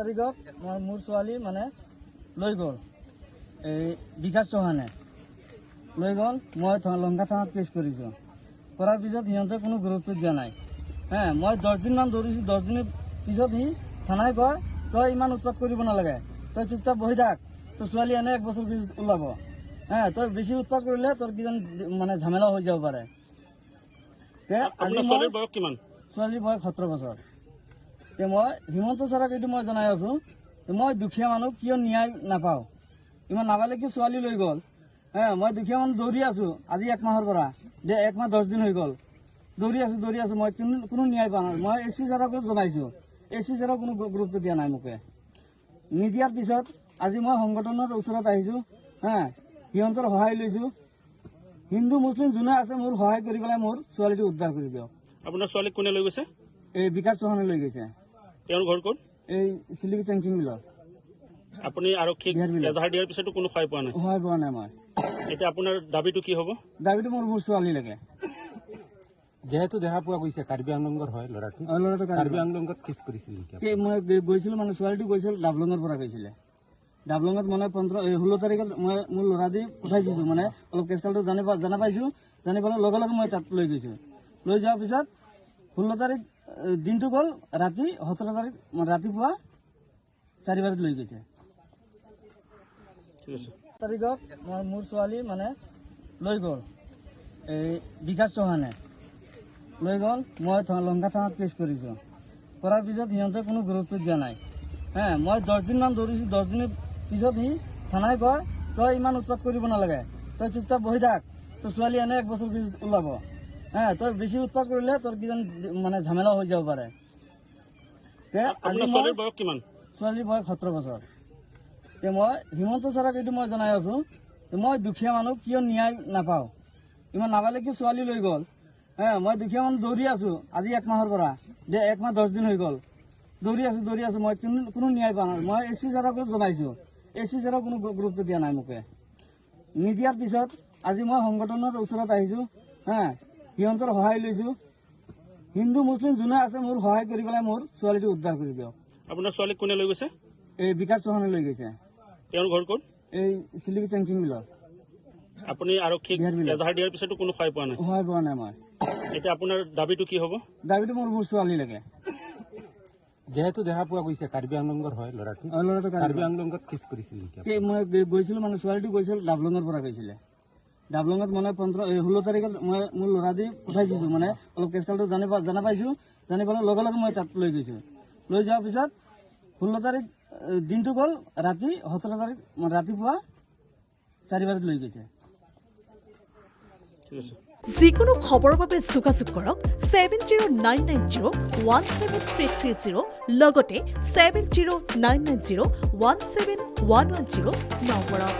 তাৰিখত মোৰ ছোৱালী মানে লৈ গ'ল এই বিকাশ চৌহানে লৈ গ'ল। মই লংকা থানাত কেছ কৰিছোঁ। কৰাৰ পিছত সিহঁতে কোনো গুৰুত্ব দিয়া নাই। মই 10 দিনমান দৌৰিছোঁ। 10 দিনৰ পিছত সি থানাই কয় তই ইমান উৎপাত কৰিব নালাগে, তই চুপচাপ বহি থাক, তোৰ ছোৱালী এনে 1 বছৰ পিছত ওলাব। তই বেছি উৎপাত কৰিলে তোৰ কিজন মানে ঝামেলা হৈ যাব পাৰে। ছোৱালীৰ বয়স কিমান? ছোৱালীৰ বয়স 17 বছৰ। মই হিমন্ত ছাৰক এইটো মই জনাই আছোঁ, মই দুখীয়া মানুহ কিয় ন্যায় নাপাওঁ। ইমান নাপালে কি ছোৱালী লৈ গ'ল। মই দুখীয়া মানুহ দৌৰি আছোঁ আজি 1 মাহৰ পৰা, 1 মাহ 10 দিন হৈ গ'ল। দৌৰি আছোঁ মই কোনো ন্যায় পোৱা নাই। মই SP ছাৰকো জনাইছোঁ, SP ছাৰক কোনো গুৰুত্ব দিয়া নাই মোকে। নিদিয়াৰ পিছত আজি মই সংগঠনৰ ওচৰত আহিছোঁ। সিহঁতৰ সহায় লৈছোঁ। হিন্দু মুছলিম যোনে আছে মোৰ সহায় কৰি পেলাই মোৰ ছোৱালীটো উদ্ধাৰ কৰি দিয়ক। আপোনাৰ ছোৱালীক কোনে লৈ গৈছে? এই বিকাশ চৌহানে লৈ গৈছে। তেওঁৰ ঘৰ ক'ত? এই চিলিপি চেংচিং বিলত। আপুনি আৰক্ষীক এজাহাৰ দিয়াৰ পিছতো কোনো সহায় পোৱা নাই? সহায় পোৱা নাই মই। এতিয়া আপোনাৰ দাবীটো কি হ'ব? দাবীটো মোৰ ছোৱালী লাগে। যেহেতু দেখা পোৱা গৈছে কাৰ্বি আংলঙৰ হয় ল'ৰাটো, কাৰ্বি আংলঙত কেছ কৰিছিল নেকি? মই গৈছিলোঁ মানে ছোৱালীটো গৈছিল ডাবলঙৰ পৰা গৈছিলে। ডাবলঙত মানে 16 তাৰিখত মই মোৰ ল'ৰা দি পঠাই দিছোঁ। মানে অলপ কেছকালটো জানা পাইছোঁ। জানি পেলাই লগে লগে মই তাত লৈ গৈছোঁ। লৈ যোৱাৰ পিছত 16 তাৰিখ দিনটো গ'ল, ৰাতি 17 তাৰিখ ৰাতিপুৱা 4 বজাত লৈ গৈছে। তাৰিখত মোৰ ছোৱালী মানে লৈ গ'ল এই বিকাশ চৌহানে লৈ গ'ল। মই লংকা থানাত কেছ কৰিছোঁ। কৰাৰ পিছত সিহঁতে কোনো গুৰুত্ব দিয়া নাই। মই 10 দিনমান দৌৰিছোঁ। 10 দিনৰ পিছত সি থানাই কয় তই ইমান উৎপাত কৰিব নালাগে, তই চুপচাপ বহি থাক, তোৰ ছোৱালী এনে 1 বছৰ পিছত ওলাব। তই বেছি উৎপাত কৰিলে তোৰ কিজন মানে ঝামেলা হৈ যাব পাৰে। ছোৱালীৰ বয়স কিমান? ছোৱালীৰ বয়স 17 বছৰ। মই হিমন্ত ছাৰক এইটো মই জনাই আছোঁ, মই দুখীয়া মানুহ কিয় ন্যায় নাপাওঁ। ইমান নাপালে কি ছোৱালী লৈ গ'ল। মই দুখীয়া মানুহ দৌৰি আছোঁ আজি 1 মাহৰ পৰা, 1 মাহ 10 দিন হৈ গ'ল। দৌৰি আছোঁ মই কোনো ন্যায় পোৱা নাই। মই SP ছাৰকো জনাইছোঁ, SP ছাৰক কোনো গুৰুত্ব দিয়া নাই মোকে। নিদিয়াৰ পিছত আজি মই সংগঠনৰ ওচৰত আহিছোঁ। সিহঁতৰ সহায় লৈছোঁ। হিন্দু মুছলিম যোনে আছে মোৰ সহায় কৰি পেলাই মোৰ ছোৱালীটো উদ্ধাৰ কৰি দিয়ক। আপোনাৰ ছোৱালীক কোনে লৈ গৈছে? এই বিকাশ চৌহানে লৈ গৈছে। তেওঁৰ ঘৰ ক'ত? এই চিলিপি চেংচিং বিলত। আপুনি আৰক্ষীক এজাহাৰ দিয়াৰ পিছতো কোনো সহায় পোৱা নাই? সহায় পোৱা নাই মই। এতিয়া আপোনাৰ দাবীটো কি হ'ব? দাবীটো মোৰ ছোৱালী লাগে। যেহেতু দেখা পোৱা গৈছে কাৰ্বি আংলঙৰ হয় ল'ৰাটো, কাৰ্বি আংলঙত কেছ কৰিছিল নেকি? মই গৈছিলোঁ মানে ছোৱালীটো গৈছিল ডাবলঙৰ পৰা গৈছিলে। ডাবলঙত মানে 16 তাৰিখত মই মোৰ ল'ৰা দি পঠাই দিছোঁ। মানে অলপ কেছকালটো জানা পাইছোঁ। জানি পেলাই লগে লগে মই তাত লৈ গৈছোঁ। লৈ যোৱাৰ পিছত 16 তাৰিখ দিনটো গ'ল, ৰাতি 17 তাৰিখ ৰাতিপুৱা 4 বজাত লৈ গৈছে। যিকোনো খবৰৰ বাবে যোগাযোগ কৰক 7099017330 লগতে 7099017110 নম্বৰত।